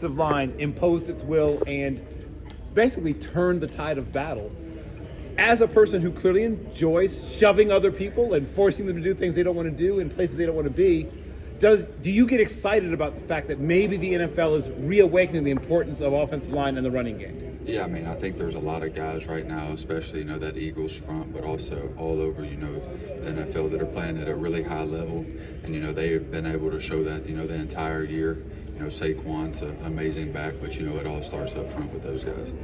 line imposed its will and basically turned the tide of battle. As a person who clearly enjoys shoving other people and forcing them to do things they don't want to do in places they don't want to be, do you get excited about the fact that maybe the NFL is reawakening the importance of offensive line and the running game? Yeah, I mean, I think there's a lot of guys right now, especially, that Eagles front, but also all over, the NFL that are playing at a really high level. And, they've been able to show that, the entire year. Saquon's an amazing back, but, it all starts up front with those guys.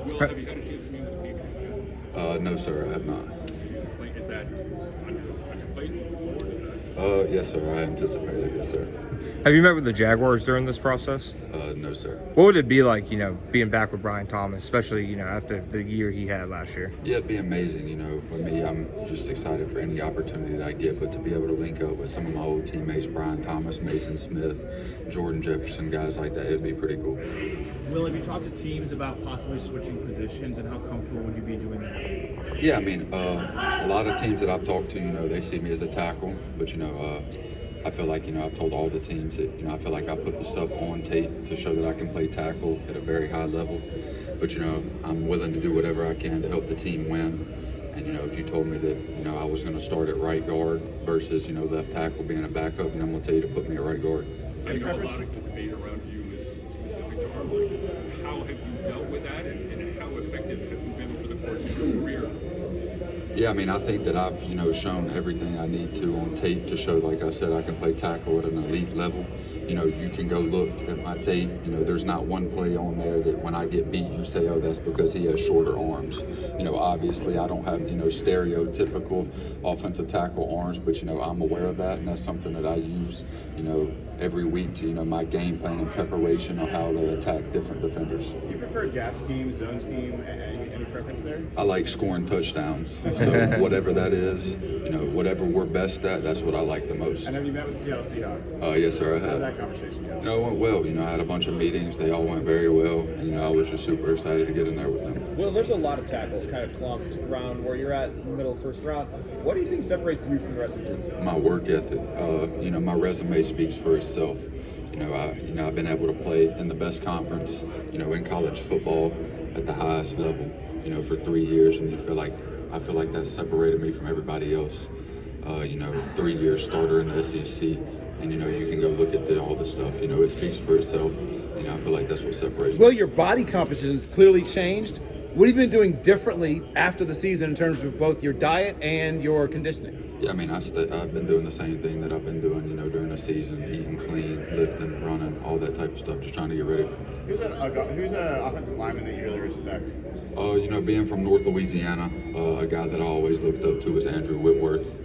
Will, have you had a chance to meet with the Patriots yet? No, sir, I have not. Is that on your plate? Yes, sir, I anticipate it, yes, sir. Have you met with the Jaguars during this process? No, sir. What would it be like, being back with Brian Thomas, especially, after the year he had last year? Yeah, it'd be amazing. For me, I'm just excited for any opportunity that I get, but to be able to link up with some of my old teammates, Brian Thomas, Mason Smith, Jordan Jefferson, guys like that, it'd be pretty cool. Will, have you talked to teams about possibly switching positions, and how comfortable would you be doing that? Yeah, I mean, a lot of teams that I've talked to, they see me as a tackle, but, I feel like, I've told all the teams that, I feel like I put the stuff on tape to show that I can play tackle at a very high level. But, I'm willing to do whatever I can to help the team win. And, if you told me that, I was going to start at right guard versus, left tackle being a backup, I'm going to tell you to put me at right guard. I know a lot of the debate around you is specific to arm length. How have you dealt with that, and how effective have you been over the course of your career? Yeah, I mean, I think that I've, shown everything I need to on tape to show, like I said, I can play tackle at an elite level. You can go look at my tape. There's not one play on there that when I get beat, you say, oh, that's because he has shorter arms. Obviously, I don't have, stereotypical offensive tackle arms, but, I'm aware of that, and that's something that I use, every week to, my game plan and preparation on how to attack different defenders. Do you prefer gap scheme, zone scheme, any preference there? I like scoring touchdowns. So whatever that is, whatever we're best at, that's what I like the most. And have you met with the Seattle Seahawks? Yes, sir, I How did have. that conversation go? It went well. I had a bunch of meetings. They all went very well. And, I was just super excited to get in there with them. Well, there's a lot of tackles kind of clumped around where you're at in the middle of first round. What do you think separates you from the rest of the group? My work ethic. My resume speaks for itself. I've been able to play in the best conference, in college football at the highest level, for 3 years. And I feel like that separated me from everybody else. 3-year starter in the SEC. And, you can go look at all the stuff. It speaks for itself. I feel like that's what separates me. Well, your body composition has clearly changed. What have you been doing differently after the season in terms of both your diet and your conditioning? Yeah, I mean, I've been doing the same thing that I've been doing, during the season, eating clean, lifting, running, all that type of stuff, just trying to get ready. Who's an offensive lineman that you really respect? Being from North Louisiana, a guy that I always looked up to was Andrew Whitworth.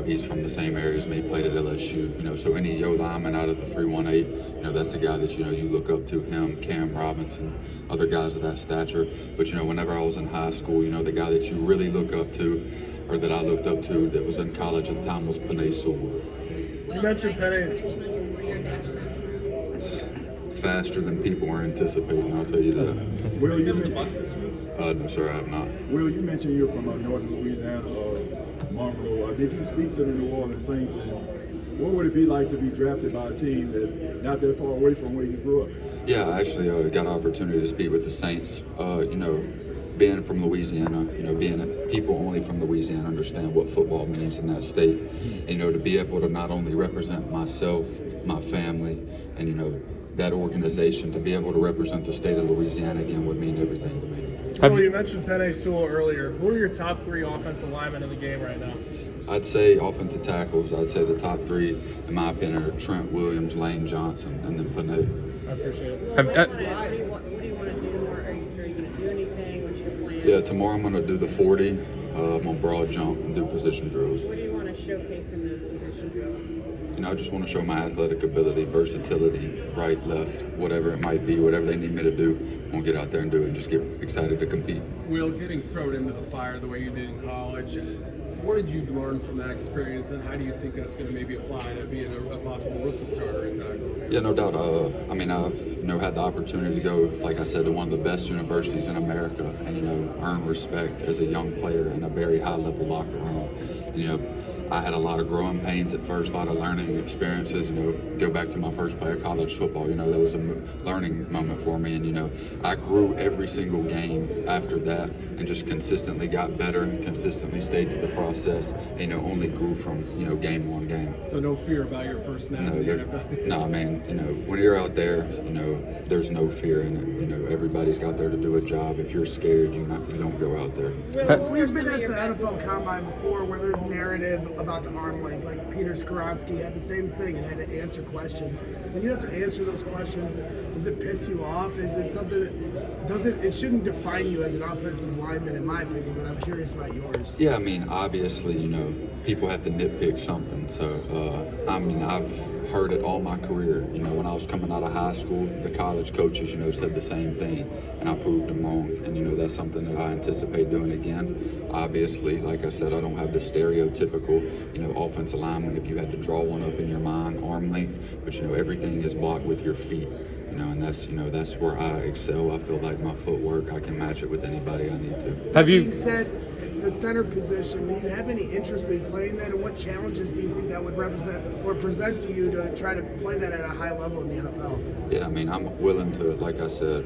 He's from the same area as me, played at LSU. So any lineman out of the 318, that's the guy that, you look up to, him, Cam Robinson, other guys of that stature. But, whenever I was in high school, the guy that you really look up to, or that I looked up to that was in college at the time, was Panay Sewell. You mentioned Penny. Faster than people were anticipating, I'll tell you that. Will, you No, sir, I have not. Will, you mentioned you're from North Louisiana, Monroe. Did you speak to the New Orleans Saints? And what would it be like to be drafted by a team that's not that far away from where you grew up? Yeah, I actually got an opportunity to speak with the Saints. Being from Louisiana, people only from Louisiana understand what football means in that state. And, to be able to not only represent myself, my family, and, that organization, to be able to represent the state of Louisiana again would mean everything to me. Well, you mentioned Penei Sewell earlier. Who are your top 3 offensive linemen in the game right now? I'd say offensive tackles. I'd say the top 3, in my opinion, are Trent Williams, Lane Johnson, and then Panay. I appreciate it. What do you want to do? Or are you going to do anything? What's your plan? Yeah, tomorrow I'm going to do the 40. I'm going to broad jump and do position drills. What do you want to showcase in those position drills? I just want to show my athletic ability, versatility, right, left, whatever it might be, whatever they need me to do. I'm going to get out there and do it and just get excited to compete. Will, getting thrown into the fire the way you did in college, what did you learn from that experience, and how do you think that's going to maybe apply to being a possible rookie starter at tackle? Yeah, no doubt. I've had the opportunity to go, like I said, to one of the best universities in America and, earn respect as a young player in a very high-level locker room. And, I had a lot of growing pains at first, a lot of learning experiences. Go back to my first play of college football. That was a learning moment for me. And I grew every single game after that, and just consistently got better, and consistently stayed to the process. And, only grew from game on game. So no fear about your first snap. No, man. When you're out there, there's no fear in it. Everybody's out there to do a job. If you're scared, you don't go out there. We've been at the NFL Combine before where there's narrative about the arm length. Like Peter Skoronski had the same thing and had to answer questions. When you have to answer those questions, does it piss you off? Is it something that it shouldn't define you as an offensive lineman, in my opinion, but I'm curious about yours. Yeah, obviously, people have to nitpick something. So, I've heard it all my career. When I was coming out of high school, the college coaches, said the same thing, and I proved them wrong. And, that's something that I anticipate doing again. Obviously, like I said, I don't have the stereotypical, offensive lineman, if you had to draw one up in your mind, arm length, but, everything is blocked with your feet. And that's where I excel. I feel like my footwork, I can match it with anybody I need to. That being said, the center position, do you have any interest in playing that, and what challenges do you think that would represent or present to you to try to play that at a high level in the NFL? Yeah, I'm willing to, like I said,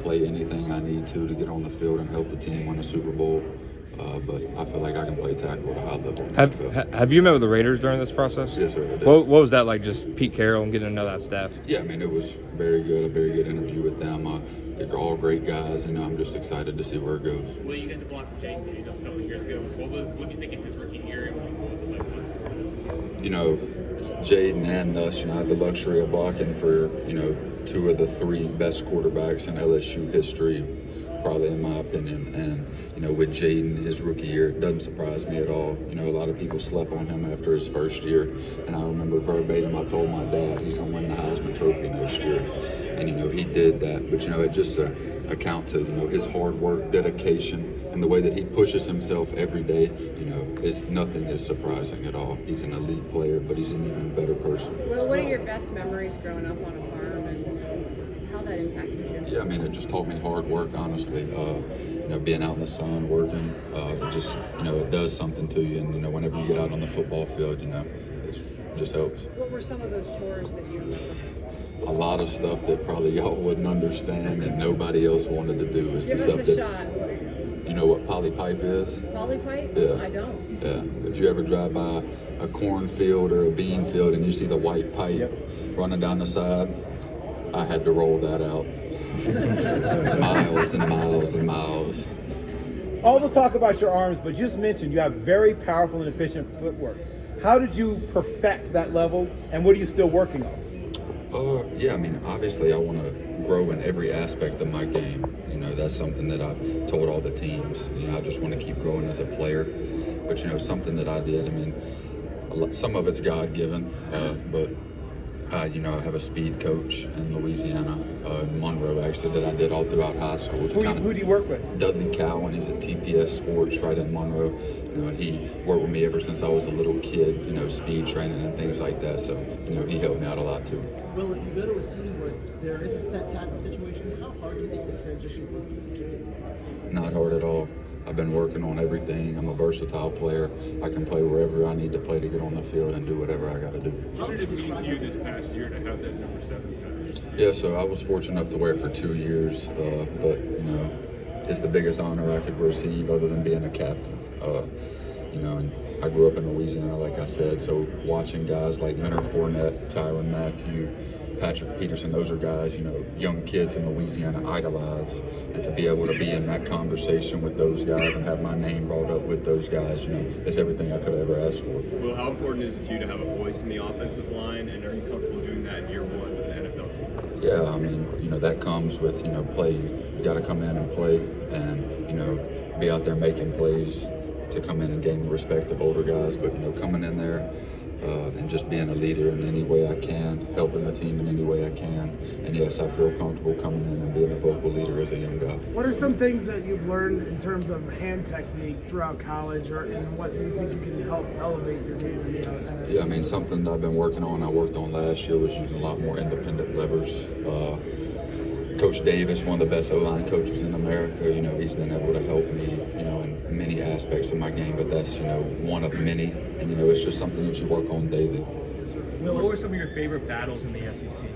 play anything I need to get on the field and help the team win a Super Bowl. But I feel like I can play tackle at a high level. Have you met with the Raiders during this process? Yes, sir. I did. What was that like, just Pete Carroll and getting to know that staff? Yeah, it was very good, a very good interview with them. They're all great guys, and I'm just excited to see where it goes. Well, you got to block Jake just a couple of years ago. What do you think of his rookie year, and what was it like? Jaden and us, I had the luxury of blocking for, two of the three best quarterbacks in LSU history, probably in my opinion. And, with Jaden, his rookie year, it doesn't surprise me at all. A lot of people slept on him after his first year. And I remember verbatim, I told my dad he's going to win the Heisman Trophy next year. And, he did that. But, it just account to, his hard work, dedication, and the way that he pushes himself every day, nothing is surprising at all. He's an elite player, but he's an even better person. Well, what are your best memories growing up on a farm, and how that impacted you? Yeah, it just taught me hard work, honestly. Being out in the sun, working, it just, it does something to you. And, whenever you get out on the football field, it just helps. What were some of those chores that you remember? A lot of stuff that probably y'all wouldn't understand and nobody else wanted to do. Give us a shot. You know what poly pipe is? Poly pipe? Yeah. I don't. Yeah. If you ever drive by a cornfield or a bean field and you see the white pipe running down the side, I had to roll that out. Miles and miles and miles. All the talk about your arms, but just mentioned you have very powerful and efficient footwork. How did you perfect that level, and what are you still working on? Obviously I want to grow in every aspect of my game. That's something that I've told all the teams. I just want to keep growing as a player. But, something that I did, some of it's God-given, but I have a speed coach in Louisiana, in Monroe, actually, that I did all throughout high school. Who do you work with? Dudley Cowan. He's at TPS Sports right in Monroe. And he worked with me ever since I was a little kid, speed training and things like that. So, he helped me out a lot too. Well, if you go to a team where there is a set tackle situation, how hard do you think the transition would be to kick it? Not hard at all. I've been working on everything. I'm a versatile player. I can play wherever I need to play to get on the field and do whatever I got to do. How did it mean to you this past year to have that number 7 pattern? Yeah, so I was fortunate enough to wear it for 2 years, but it's the biggest honor I could receive other than being a captain. And I grew up in Louisiana, like I said, so watching guys like Leonard Fournette, Tyrann Mathieu, Patrick Peterson, those are guys, young kids in Louisiana idolize, and to be able to be in that conversation with those guys and have my name brought up with those guys, is everything I could have ever asked for. Well, how important is it to you to have a voice in the offensive line, and are you comfortable doing that in year one with the NFL team? Yeah, that comes with, play. You got to come in and play and, be out there making plays to come in and gain the respect of older guys, but, coming in there and just being a leader in any way I can, helping the team in any way I can. And yes, I feel comfortable coming in and being a vocal leader as a young guy. What are some things that you've learned in terms of hand technique throughout college, and what do you think you can help elevate your game in the NFL? Yeah, something that I've been working on, I worked on last year, was using a lot more independent levers. Coach Davis, one of the best O-line coaches in America, you know, he's been able to help me, you know, in many aspects of my game, but that's, you know, one of many. And, you know, it's just something that you work on daily. Will, what were some of your favorite battles in the SEC?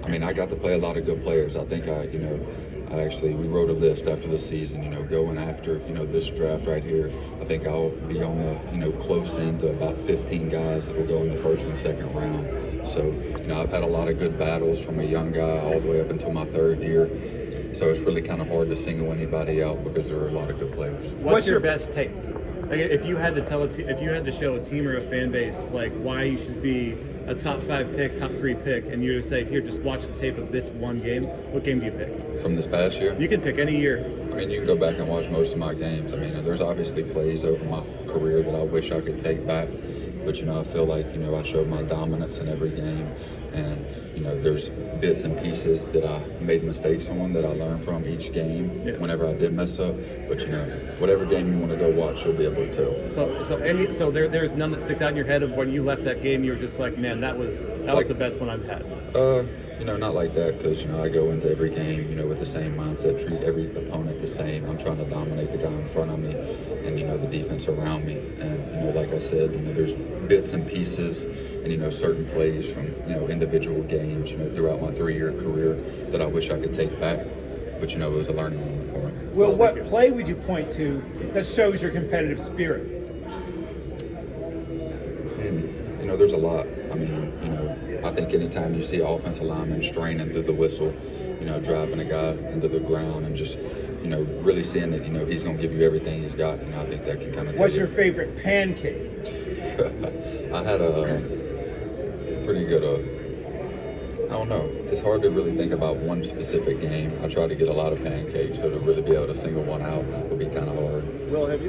I mean, I got to play a lot of good players. I think we wrote a list after the season, you know, going after, you know, this draft right here. I think I'll be on the, you know, close end to about 15 guys that will go in the first and second round. So, you know, I've had a lot of good battles from a young guy all the way up until my third year. So it's really kind of hard to single anybody out because there are a lot of good players. What's your best tape? Like, if you had to if you had to show a team or a fan base like why you should be a top 5 pick, top 3 pick, and you would say, here, just watch the tape of this one game, what game do you pick? From this past year? You can pick any year. I mean, you can go back and watch most of my games. I mean, there's obviously plays over my career that I wish I could take back. But, you know, I feel like, you know, I showed my dominance in every game. And, you know, there's bits and pieces that I made mistakes on that I learned from each game whenever I did mess up. But, you know, whatever game you want to go watch, you'll be able to tell. So there's none that sticks out in your head of when you left that game, you were just like, man, that was the best one I've had. You know, not like that, because, you know, I go into every game, you know, with the same mindset, treat every opponent the same. I'm trying to dominate the guy in front of me and, you know, the defense around me. And, you know, like I said, you know, there's bits and pieces and, you know, certain plays from, you know, individual games, you know, throughout my 3-year career that I wish I could take back. But, you know, it was a learning moment for me. Well, what play would you point to that shows your competitive spirit? You know, there's a lot. I mean, you know, I think anytime you see an offensive lineman straining through the whistle, you know, driving a guy into the ground and just, you know, really seeing that, you know, he's going to give you everything he's got, you know, I think that can kind of What's your favorite pancake? I had a pretty good, I don't know. It's hard to really think about one specific game. I try to get a lot of pancakes, so to really be able to single one out would be kind of hard. Well, have you